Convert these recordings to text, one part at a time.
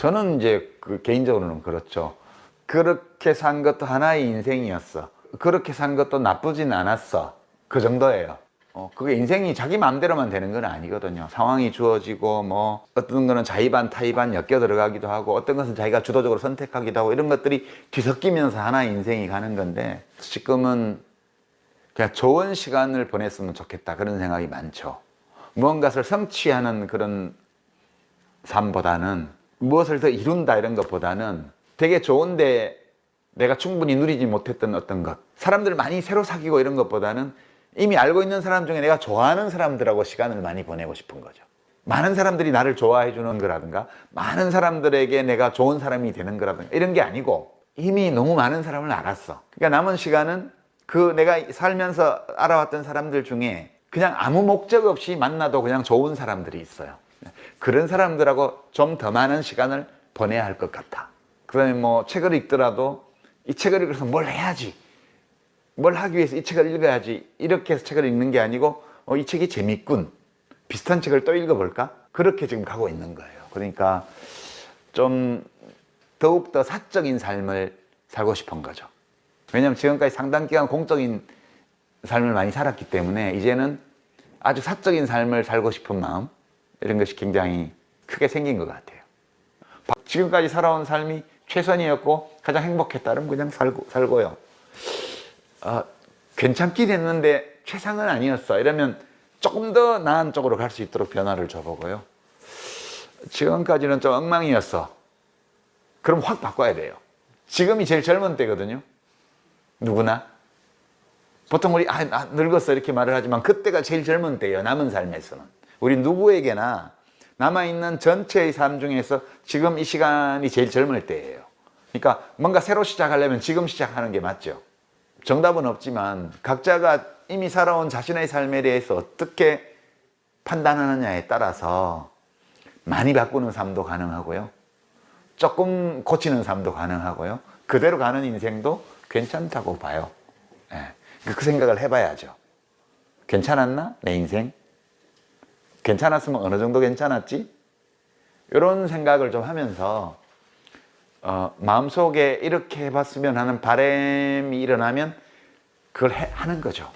저는 이제 개인적으로는 그렇죠. 그렇게 산 것도 하나의 인생이었어. 그렇게 산 것도 나쁘진 않았어. 그 정도예요. 그게 인생이 자기 마음대로만 되는 건 아니거든요. 상황이 주어지고 뭐 어떤 거는 자의반 타의반 엮여 들어가기도 하고 어떤 것은 자기가 주도적으로 선택하기도 하고 이런 것들이 뒤섞이면서 하나의 인생이 가는 건데 지금은 그냥 좋은 시간을 보냈으면 좋겠다 그런 생각이 많죠. 무언가를 성취하는 그런 삶보다는 무엇을 더 이룬다 이런 것보다는 되게 좋은데 내가 충분히 누리지 못했던 어떤 것, 사람들 많이 새로 사귀고 이런 것보다는 이미 알고 있는 사람 중에 내가 좋아하는 사람들하고 시간을 많이 보내고 싶은 거죠. 많은 사람들이 나를 좋아해 주는 거라든가 많은 사람들에게 내가 좋은 사람이 되는 거라든가 이런 게 아니고 이미 너무 많은 사람을 알았어. 그러니까 남은 시간은 그 내가 살면서 알아왔던 사람들 중에 그냥 아무 목적 없이 만나도 그냥 좋은 사람들이 있어요. 그런 사람들하고 좀 더 많은 시간을 보내야 할 것 같아. 그 다음에 뭐 책을 읽더라도 이 책을 읽어서 뭘 해야지, 뭘 하기 위해서 이 책을 읽어야지 이렇게 해서 책을 읽는 게 아니고 이 책이 재밌군, 비슷한 책을 또 읽어볼까? 그렇게 지금 가고 있는 거예요. 그러니까 좀 더욱더 사적인 삶을 살고 싶은 거죠. 왜냐하면 지금까지 상당 기간 공적인 삶을 많이 살았기 때문에 이제는 아주 사적인 삶을 살고 싶은 마음 이런 것이 굉장히 크게 생긴 것 같아요. 지금까지 살아온 삶이 최선이었고 가장 행복했다면 그냥 살고요. 괜찮긴 했는데 최상은 아니었어 이러면 조금 더 나은 쪽으로 갈 수 있도록 변화를 줘보고요. 지금까지는 좀 엉망이었어. 그럼 확 바꿔야 돼요. 지금이 제일 젊은 때거든요. 누구나. 보통 우리 늙었어 이렇게 말을 하지만 그때가 제일 젊은 때예요. 남은 삶에서는. 우리 누구에게나 남아있는 전체의 삶 중에서 지금 이 시간이 제일 젊을 때예요. 그러니까 뭔가 새로 시작하려면 지금 시작하는 게 맞죠. 정답은 없지만 각자가 이미 살아온 자신의 삶에 대해서 어떻게 판단하느냐에 따라서 많이 바꾸는 삶도 가능하고요. 조금 고치는 삶도 가능하고요. 그대로 가는 인생도 괜찮다고 봐요. 그 생각을 해봐야죠. 괜찮았나? 내 인생? 괜찮았으면 어느 정도 괜찮았지? 이런 생각을 좀 하면서 마음속에 이렇게 해봤으면 하는 바람이 일어나면 그걸 하는 거죠.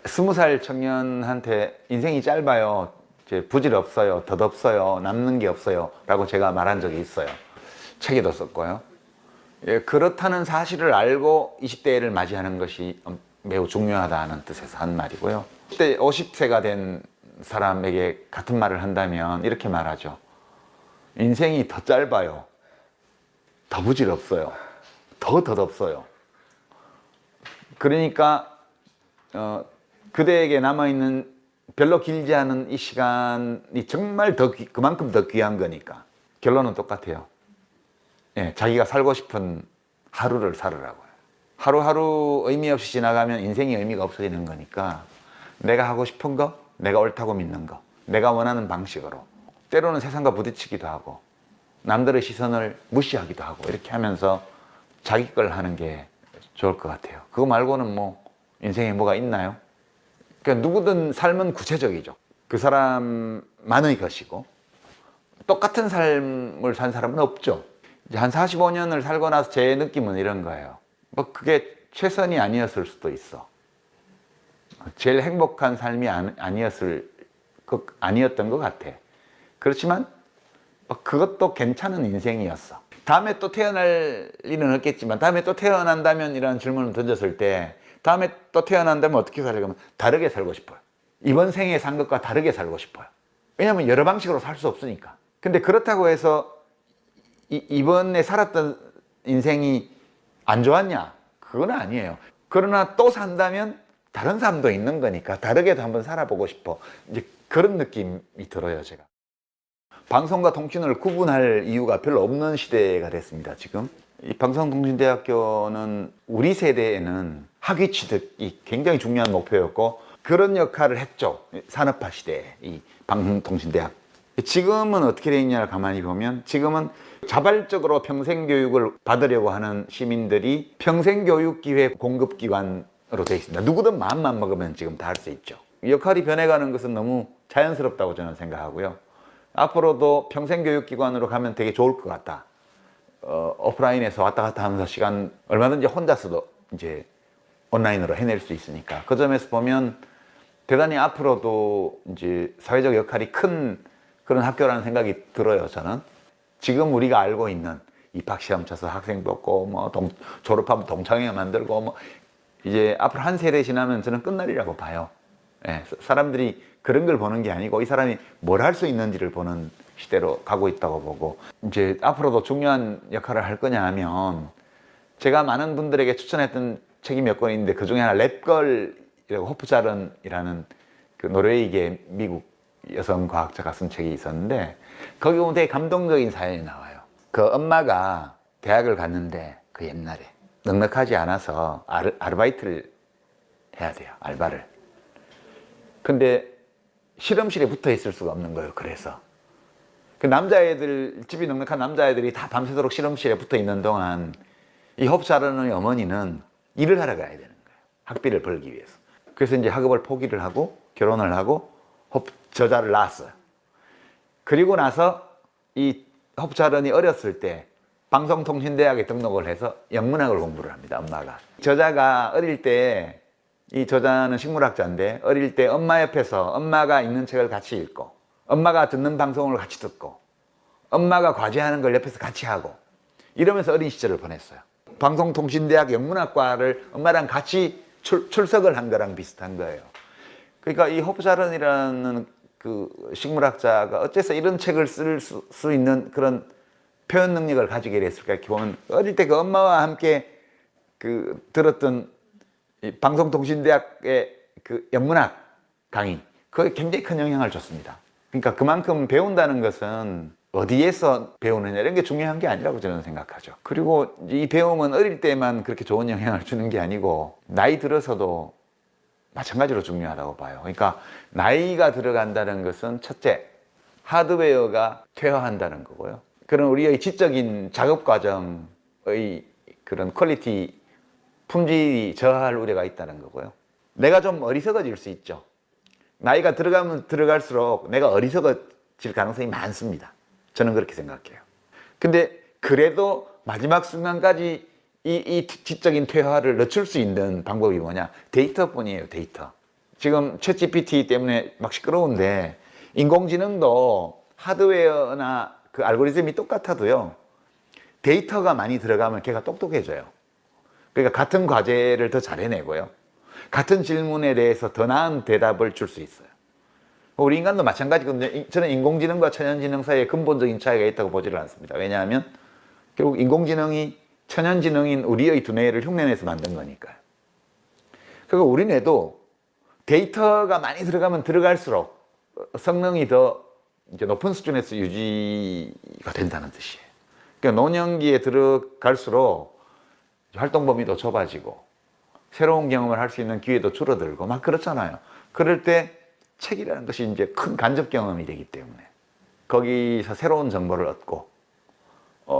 20살 청년한테 인생이 짧아요. 부질 없어요. 덧없어요. 남는 게 없어요. 라고 제가 말한 적이 있어요. 책에도 썼고요. 그렇다는 사실을 알고 20대를 맞이하는 것이 매우 중요하다는 뜻에서 한 말이고요. 50세가 된 사람에게 같은 말을 한다면 이렇게 말하죠. 인생이 더 짧아요. 더 부질 없어요. 더 덧없어요. 그러니까 그대에게 남아있는 별로 길지 않은 이 시간이 정말 그만큼 더 귀한 거니까 결론은 똑같아요. 자기가 살고 싶은 하루를 살으라고요. 하루하루 의미 없이 지나가면 인생이 의미가 없어지는 거니까 내가 하고 싶은 거, 내가 옳다고 믿는 거, 내가 원하는 방식으로 때로는 세상과 부딪히기도 하고 남들의 시선을 무시하기도 하고 이렇게 하면서 자기 걸 하는 게 좋을 것 같아요. 그거 말고는 뭐 인생에 뭐가 있나요? 그러니까 누구든 삶은 구체적이죠. 그 사람만의 것이고 똑같은 삶을 산 사람은 없죠. 이제 한 45년을 살고 나서 제 느낌은 이런 거예요. 뭐 그게 최선이 아니었을 수도 있어. 제일 행복한 삶이 아니었던 것 같아. 그렇지만 그것도 괜찮은 인생이었어. 다음에 또 태어날 일은 없겠지만 다음에 또 태어난다면 이라는 질문을 던졌을 때 다음에 또 태어난다면 어떻게 살려면 다르게 살고 싶어요. 이번 생에 산 것과 다르게 살고 싶어요. 왜냐하면 여러 방식으로 살 수 없으니까. 근데 그렇다고 해서 이번에 살았던 인생이 안 좋았냐? 그건 아니에요. 그러나 또 산다면 다른 삶도 있는 거니까 다르게도 한번 살아보고 싶어. 이제 그런 느낌이 들어요, 제가. 방송과 통신을 구분할 이유가 별로 없는 시대가 됐습니다, 지금. 이 방송통신대학교는 우리 세대에는 학위 취득이 굉장히 중요한 목표였고 그런 역할을 했죠. 산업화 시대에 이 방송통신대학. 지금은 어떻게 되어 있냐를 가만히 보면 지금은 자발적으로 평생교육을 받으려고 하는 시민들이 평생교육기회 공급기관으로 되어 있습니다. 누구든 마음만 먹으면 지금 다 할 수 있죠. 역할이 변해가는 것은 너무 자연스럽다고 저는 생각하고요. 앞으로도 평생교육기관으로 가면 되게 좋을 것 같다. 오프라인에서 왔다 갔다 하면서 시간 얼마든지 혼자서도 이제 온라인으로 해낼 수 있으니까 그 점에서 보면 대단히 앞으로도 이제 사회적 역할이 큰 그런 학교라는 생각이 들어요. 저는 지금 우리가 알고 있는 입학시험 쳐서 학생 뽑고 뭐 졸업하면 동창회 만들고 뭐 이제 앞으로 한 세대 지나면 저는 끝날이라고 봐요. 예, 사람들이 그런 걸 보는 게 아니고 이 사람이 뭘 할 수 있는지를 보는 시대로 가고 있다고 보고 이제 앞으로도 중요한 역할을 할 거냐 하면 제가 많은 분들에게 추천했던 책이 몇 권 있는데 그 중에 하나 랩걸이라고 호프자른이라는 그 노르웨이계 미국 여성 과학자가 쓴 책이 있었는데 거기 보면 되게 감동적인 사연이 나와요. 그 엄마가 대학을 갔는데 그 옛날에 넉넉하지 않아서 아르바이트를 해야 돼요. 알바를. 근데 실험실에 붙어 있을 수가 없는 거예요. 그래서 그 남자애들, 집이 넉넉한 남자애들이 다 밤새도록 실험실에 붙어 있는 동안 이 호프자른의 어머니는 일을 하러 가야 되는 거예요. 학비를 벌기 위해서. 그래서 이제 학업을 포기를 하고 결혼을 하고 저자를 낳았어요. 그리고 나서 이 호프자른이 어렸을 때 방송통신대학에 등록을 해서 영문학을 공부를 합니다. 엄마가. 저자가 어릴 때, 이 저자는 식물학자인데 어릴 때 엄마 옆에서 엄마가 읽는 책을 같이 읽고 엄마가 듣는 방송을 같이 듣고 엄마가 과제하는 걸 옆에서 같이 하고 이러면서 어린 시절을 보냈어요. 방송통신대학 영문학과를 엄마랑 같이 출석을 한 거랑 비슷한 거예요. 그러니까 이 호프자른이라는 그 식물학자가 어째서 이런 책을 쓸 수 있는 그런 표현 능력을 가지게 됐을까 이렇게 보면 어릴 때 그 엄마와 함께 그 들었던 이 방송통신대학의 그 영문학 강의 그게 굉장히 큰 영향을 줬습니다. 그러니까 그만큼 배운다는 것은 어디에서 배우느냐 이런 게 중요한 게 아니라고 저는 생각하죠. 그리고 이 배움은 어릴 때만 그렇게 좋은 영향을 주는 게 아니고 나이 들어서도 마찬가지로 중요하다고 봐요. 그러니까 나이가 들어간다는 것은 첫째, 하드웨어가 퇴화한다는 거고요. 그런 우리의 지적인 작업 과정의 그런 퀄리티, 품질이 저하할 우려가 있다는 거고요. 내가 좀 어리석어질 수 있죠. 나이가 들어가면 들어갈수록 내가 어리석어질 가능성이 많습니다. 저는 그렇게 생각해요. 근데 그래도 마지막 순간까지 이 지적인 퇴화를 늦출 수 있는 방법이 뭐냐? 데이터뿐이에요, 데이터. 지금 챗 GPT 때문에 막 시끄러운데 인공지능도 하드웨어나 그 알고리즘이 똑같아도요. 데이터가 많이 들어가면 걔가 똑똑해져요. 그러니까 같은 과제를 더 잘 해내고요. 같은 질문에 대해서 더 나은 대답을 줄 수 있어요. 우리 인간도 마찬가지거든요. 저는 인공지능과 천연지능 사이에 근본적인 차이가 있다고 보지를 않습니다. 왜냐하면 결국 인공지능이 천연지능인 우리의 두뇌를 흉내내서 만든 거니까요. 그리고 우리 뇌도 데이터가 많이 들어가면 들어갈수록 성능이 더 이제 높은 수준에서 유지가 된다는 뜻이에요. 그러니까 노년기에 들어갈수록 활동 범위도 좁아지고 새로운 경험을 할 수 있는 기회도 줄어들고 막 그렇잖아요. 그럴 때 책이라는 것이 이제 큰 간접 경험이 되기 때문에 거기서 새로운 정보를 얻고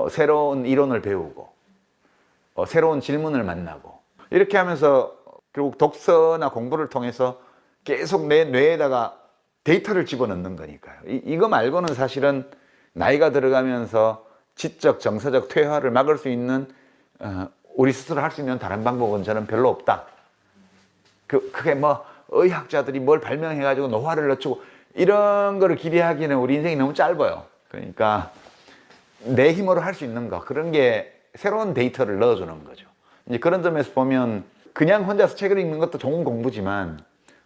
새로운 이론을 배우고 새로운 질문을 만나고 이렇게 하면서 결국 독서나 공부를 통해서 계속 내 뇌에다가 데이터를 집어넣는 거니까요. 이거 말고는 사실은 나이가 들어가면서 지적, 정서적 퇴화를 막을 수 있는 우리 스스로 할 수 있는 다른 방법은 저는 별로 없다. 그게 뭐 의학자들이 뭘 발명해가지고 노화를 늦추고 이런 거를 기대하기는 우리 인생이 너무 짧아요. 그러니까 내 힘으로 할 수 있는 거 그런 게 새로운 데이터를 넣어주는 거죠. 이제 그런 점에서 보면 그냥 혼자서 책을 읽는 것도 좋은 공부지만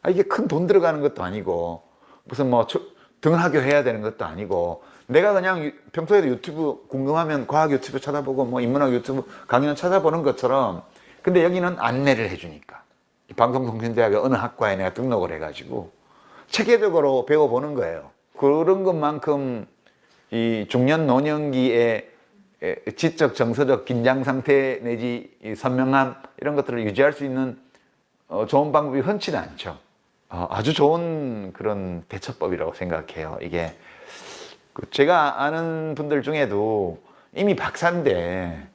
이게 큰 돈 들어가는 것도 아니고 무슨 뭐 등하교 해야 되는 것도 아니고 내가 그냥 평소에도 유튜브 궁금하면 과학 유튜브 찾아보고 뭐 인문학 유튜브 강연 찾아보는 것처럼 근데 여기는 안내를 해주니까 방송통신대학의 어느 학과에 내가 등록을 해가지고 체계적으로 배워보는 거예요. 그런 것만큼 이 중년 노년기에 지적 정서적 긴장 상태 내지 선명함 이런 것들을 유지할 수 있는 좋은 방법이 흔치는 않죠. 아주 좋은 그런 대처법이라고 생각해요. 이게 제가 아는 분들 중에도 이미 박사인데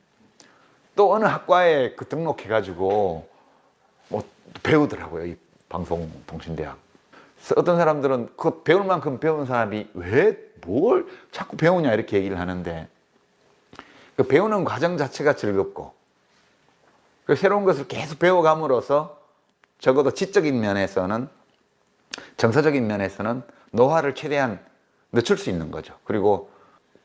또 어느 학과에 등록해가지고 뭐 배우더라고요. 이 방송통신대학. 어떤 사람들은 그 배울 만큼 배운 사람이 왜 뭘 자꾸 배우냐 이렇게 얘기를 하는데, 그 배우는 과정 자체가 즐겁고 그 새로운 것을 계속 배워감으로써 적어도 지적인 면에서는, 정서적인 면에서는 노화를 최대한 늦출 수 있는 거죠. 그리고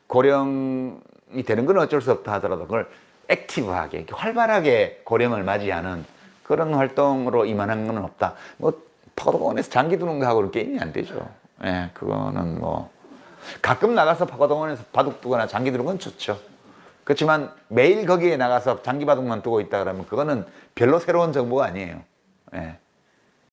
고령이 되는 건 어쩔 수 없다 하더라도 그걸 액티브하게, 활발하게 고령을 맞이하는 그런 활동으로 이만한 건 없다. 뭐 파고동원에서 장기 두는 거하고는 게임이 안 되죠. 예, 그거는 뭐 가끔 나가서 파고동원에서 바둑 두거나 장기 두는 건 좋죠. 그렇지만 매일 거기에 나가서 장기 바둑만 두고 있다 그러면 그거는 별로 새로운 정보가 아니에요. 예.